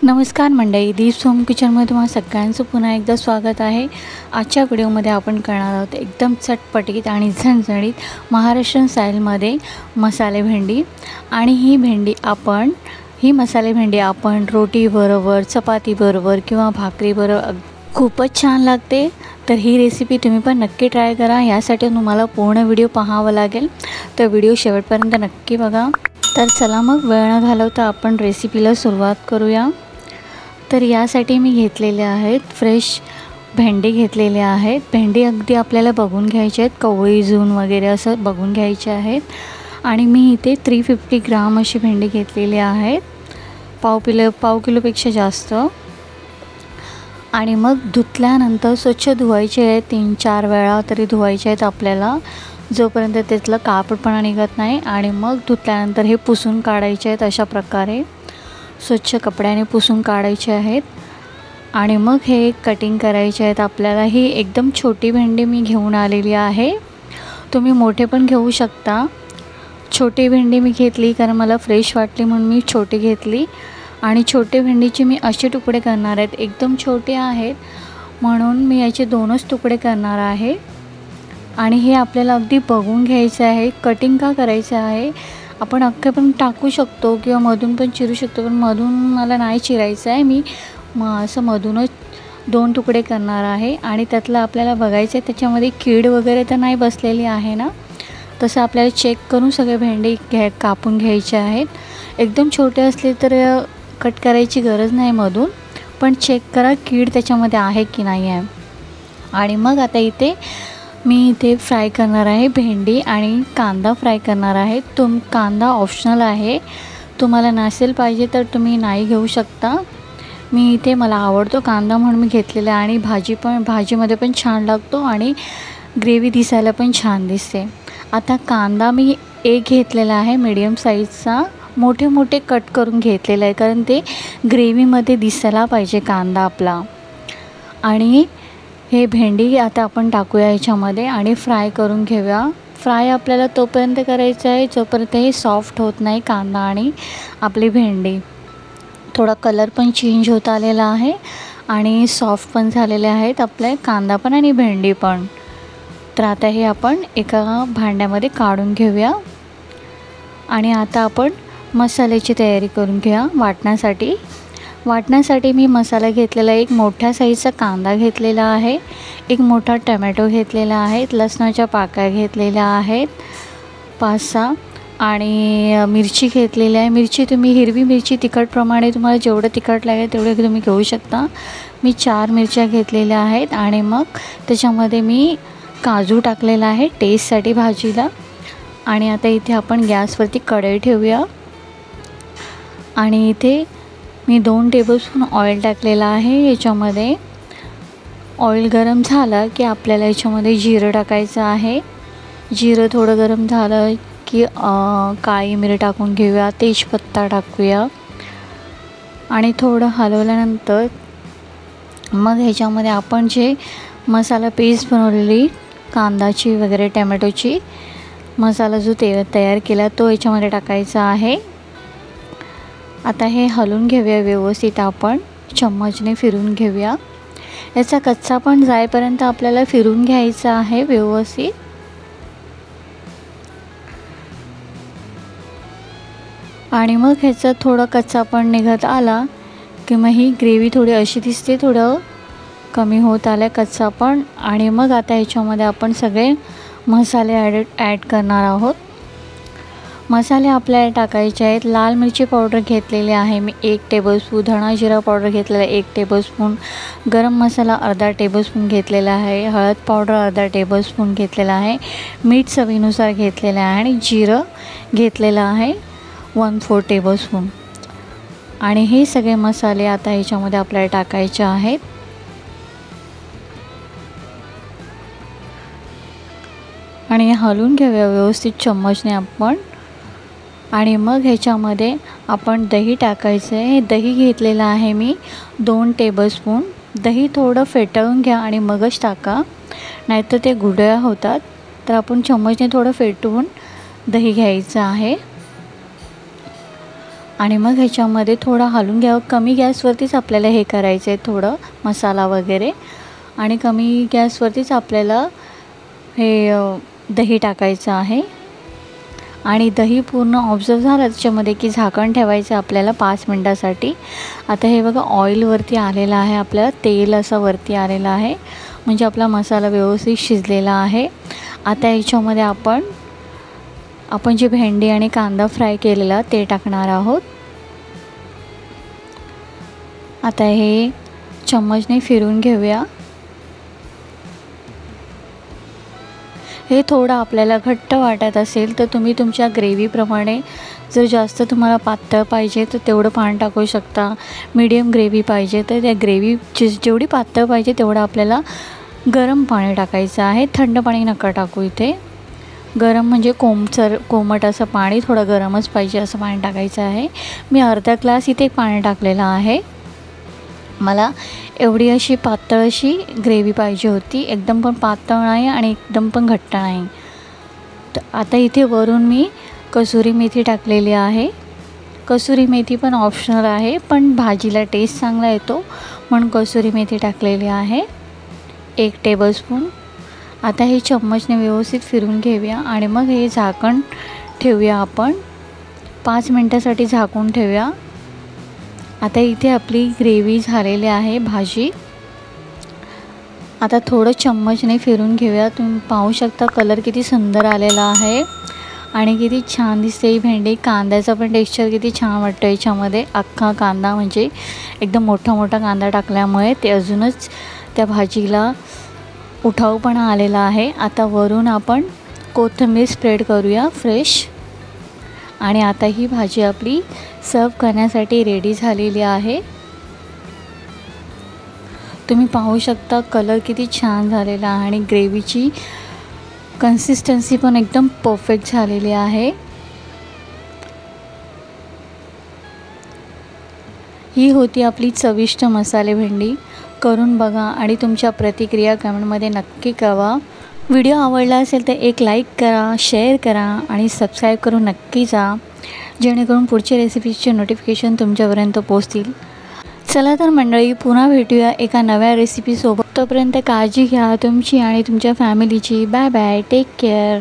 नमस्कार मंडळी, दीप्स होम किचनमध्ये तुम्हा सगळ्यांचं पुन्हा एकदा स्वागत आहे। आजच्या व्हिडिओमध्ये आपण करणार आहोत एकदम चटपटीत आणि झणझणीत महाराष्ट्रीयन स्टाईलमध्ये मसाले भेंडी। आणि ही मसाले भेंडी आपण रोटीबरोबर, चपातीबरोबर किंवा भाकरीबरोबर खूपच छान लागते। तर ही रेसिपी तुम्ही पण नक्की ट्राय करा। यासाठी तुम्हाला पूर्ण व्हिडिओ पाहावा लागेल, तर व्हिडिओ शेवटपर्यंत नक्की बघा। तर चला मग वेळ न घालवता आपण रेसिपीला सुरुवात करूया। तर यासाठी मी घेतलेले आहेत फ्रेश भेंडी घेतलेले आहेत। भेंडी अगदी आपल्याला बघून घ्यायचे आहेत, कवळी जून वगैरे असं बघून घ्यायचे आहेत। आणि मी इथे 350 ग्राम अशी भेंडी घेतलेली आहेत, पाव किलोपेक्षा जास्त। आणि मग धुतल्यानंतर स्वच्छ धुवायचे आहेत, 3-4 वेळा तरी धुवायचे आहेत आपल्याला, जोपर्यंत त्यातलं काळपटपणा निघत नाही। आणि मग धुतल्यानंतर हे पुसून काढायचे आहेत, अशा प्रकारे स्वच्छ कपड्याने पुसून काढायचे आहेत। आणि मग हे कटिंग करायचे आहेत आपल्याला। ही एकदम छोटी भेंडी मी घेऊन आलेली आहे, तुम्ही मोठे पण घेऊ शकता। छोटी भेंडी मी घेतली कारण मला फ्रेश वाटली म्हणून मी छोटी घेतली। आणि छोटे भेंडीचे मी असे तुकडे करणार आहेत, एकदम छोटे आहेत म्हणून मी याचे 2च तुकडे करणार आहे। आणि हे आपल्याला अगदी बघून घ्यायचं आहे, कटिंग का करायचं आहे। आपण अख्खे पण टाकू शकतो किंवा मधून पण चिरू शकतो, पण मधून मला नाही चिरायचं आहे। मी असं मधूनच 2 तुकडे करणार आहे। आणि त्यातलं आपल्याला बघायचं आहे त्याच्यामध्ये कीड वगैरे तर नाही बसलेली आहे ना, तसं आपल्याला चेक करून सगळे भेंडी कापून घ्यायचे आहेत। एकदम छोटे असले तर कट करायची गरज नाही मधून, पण चेक करा कीड त्याच्यामध्ये आहे की नाही आहे। आणि मग आता मी फ्राय करणार आहे भेंडी आणि कांदा फ्राय करणार आहे। कांदा ऑप्शनल आहे, तुम्हाला नसेल पाहिजे तर तुम्ही नाही घेऊ शकता। मला आवडतो कांदा म्हणून मी घेतलेला आहे। आणि भाजीमध्ये पण छान लागतो आणि ग्रेव्ही दिसायला पण छान दिसते। आता कांदा मी एक घेतलेला आहे मीडियम साईजचा, मोठे कट करून घेतलेला आहे कारण ते ग्रेव्हीमध्ये दिसायला पाहिजे कांदा आपला। आणि हे भेंडी आता आपण टाकूया याच्यामध्ये आणि फ्राय करून घेऊया। फ्राय आपल्याला तोपर्यंत करायचं आहे जोपर्यंत हे सॉफ्ट होत नाही कांदा आणि आपली भेंडी। थोडा कलर पण चेंज होत आलेला आहे आणि सॉफ्ट पण झालेले आहेत आपले कांदा पण आणि भेंडी पण। तर आता हे आपण एका भांड्यामध्ये काढून घेऊया। आणि आता आपण मसाल्याची तयारी करून घेऊया। वाटण्यासाठी मी मसाला घेतलेला आहे, एक मोठ्या साईजचा कांदा घेतलेला आहे, एक मोठा टमॅटो घेतलेला आहे, लसणाच्या पाकळ्या घेतलेल्या आहेत 5-6 आणि मिरची घेतलेली आहे। मिरची तुम्ही हिरवी मिरची तिखटप्रमाणे तुम्हाला जेवढं तिखट लागेल तेवढे तुम्ही घेऊ शकता। मी 4 मिरच्या घेतलेल्या आहेत। आणि मग त्याच्यामध्ये मी काजू टाकलेला आहे टेस्टसाठी भाजीला। आणि आता इथे आपण गॅसवरती कढई ठेवूया। आणि इथे मी 2 टेबलस्पून ऑइल टाकलेला आहे। याच्यामध्ये ऑइल गरम झालं की आपल्याला याच्यामध्ये जिरं टाकायचं आहे। जिरं थोडं गरम झालं की काळी मिरी टाकून घेऊया, तेजपत्ता टाकूया। आणि थोडं हलवल्यानंतर मग ह्याच्यामध्ये आपण जे मसाला पेस्ट बनवलेली कांदाची वगैरे टमॅटोची मसाला जो तयार केला तो याच्यामध्ये टाकायचा आहे। आता हे हलवून घेऊया व्यवस्थित, आपण चम्मचने फिरून घेऊया। याचा कच्चा पण जाईपर्यंत आपल्याला फिरून घ्यायचा आहे व्यवस्थित। आणि मग ह्याचा थोडा कच्चा पण निघत आला की मग ही ग्रेव्ही थोडी अशी दिसते, थोडं कमी होत आलं कच्चा पण। आणि मग आता ह्याच्यामध्ये आपण सगळे मसाले ॲड करणार आहोत। मसाले आपल्याला टाकायचे आहेत। लाल मिरची पावडर घेतलेली आहे मी 1 टेबलस्पून, धणा जिरा पावडर घेतलेला 1 टेबलस्पून, गरम मसाला अर्धा टेबलस्पून घेतलेला आहे, हळद पावडर अर्धा टेबलस्पून घेतलेला आहे, मीठ चवीनुसार घेतलेलं आहे आणि जिरं घेतलेलं आहे 1/4 टेबलस्पून। आणि हे सगळे मसाले आता ह्याच्यामध्ये आपल्याला टाकायचे आहेत। आणि हलवून घेऊया व्यवस्थित चम्मचने आपण। आणि मग ह्याच्यामध्ये आपण दही टाकायचं आहे। दही घेतलेलं आहे मी 2 टेबलस्पून। दही थोडं फेटळून घ्या आणि मगच टाका, नाहीतर ते गुठळ्या होतात। तर आपण चम्मचने थोडं फेटवून दही घ्यायचं आहे। आणि मग ह्याच्यामध्ये थोडं हलवून घ्यावं. कमी गॅसवरतीच आपल्याला हे करायचं आहे, थोडं मसाला वगैरे, आणि कमी गॅसवरतीच आपल्याला हे दही टाकायचं आहे. आणि दही पूर्ण ऑब्झर्व झालं त्याच्यामध्ये की झाकण ठेवायचं आपल्याला 5 मिनटासाठी. आता हे बघा ऑइलवरती आलेलं आहे, आपल्याला तेल असं वरती आलेलं आहे, म्हणजे आपला मसाला व्यवस्थित शिजलेला आहे. आता याच्यामध्ये आपण जे भेंडी आणि कांदा फ्राय केलेला ते टाकणार आहोत. आता हे चम्मचने फिरून घेऊया. हे थोडं आपल्याला घट्ट वाटत असेल तर तुम्ही तुमच्या ग्रेव्हीप्रमाणे, जर जास्त तुम्हाला पातळ पाहिजे तर तेवढं पाणी टाकू शकता. मीडियम ग्रेव्ही पाहिजे तर त्या ग्रेव्ही जेवढी पातळ पाहिजे तेवढं आपल्याला गरम पाणी टाकायचं आहे. थंड पाणी नका टाकू इथे. गरम म्हणजे कोमट असं पाणी, थोडं गरमच पाहिजे असं पाणी टाकायचं आहे. मी अर्धा ग्लास इथे पाणी टाकलेलं आहे. मला एवढी अशी पातळ अशी ग्रेव्ही पाहिजे होती, एकदम पण पातळ नाही आणि एकदम पण घट्ट नाही. तर आता इथे वरून मी कसुरी मेथी टाकलेली आहे. कसुरी मेथी पण ऑप्शनल आहे, पण भाजीला टेस्ट चांगला येतो म्हणून कसुरी मेथी टाकलेली आहे 1 टेबलस्पून. आता हे चम्मचने व्यवस्थित फिरून घेऊया आणि मग हे झाकण ठेवूया. आपण 5 मिनटासाठी झाकून ठेवूया. आता इथे आपली ग्रेव्ही झालेली आहे भाजी. आता थोडं चम्मचने फिरून घेऊया. तुम्ही पाहू शकता कलर किती सुंदर आलेला आहे आणि किती छान दिसते ही भेंडी. कांद्याचा पण टेक्स्चर किती छान वाटतं याच्यामध्ये. अख्खा कांदा म्हणजे एकदम मोठा मोठा कांदा टाकल्यामुळे ते अजूनच त्या भाजीला उठावपणा आलेला आहे. आता वरून आपण कोथिंबीर स्प्रेड करूया फ्रेश. आणि आता ही भाजी आपली सर्व करण्यासाठी रेडी झालेली आहे. तुम्ही पाहू शकता कलर किती छान झालेला आहे आणि ग्रेव्हीची कन्सिस्टन्सी पण एकदम परफेक्ट झालेली आहे. ही होती आपली चविष्ट मसाले भेंडी. करून बघा आणि तुमच्या प्रतिक्रिया कमेंटमध्ये नक्की कळवा. व्हिडिओ आवडला असेल तर एक लाईक करा, शेअर करा आणि सबस्क्राईब करून नक्की जा, जेणेकरून पुढच्या रेसिपीजचे नोटिफिकेशन तुमच्यापर्यंत पोहोचतील. चला तर मंडळी, पुन्हा भेटूया एका नव्या रेसिपीसोबत. तोपर्यंत काळजी घ्या तुमची आणि तुमच्या फॅमिलीची. Bye bye, take care.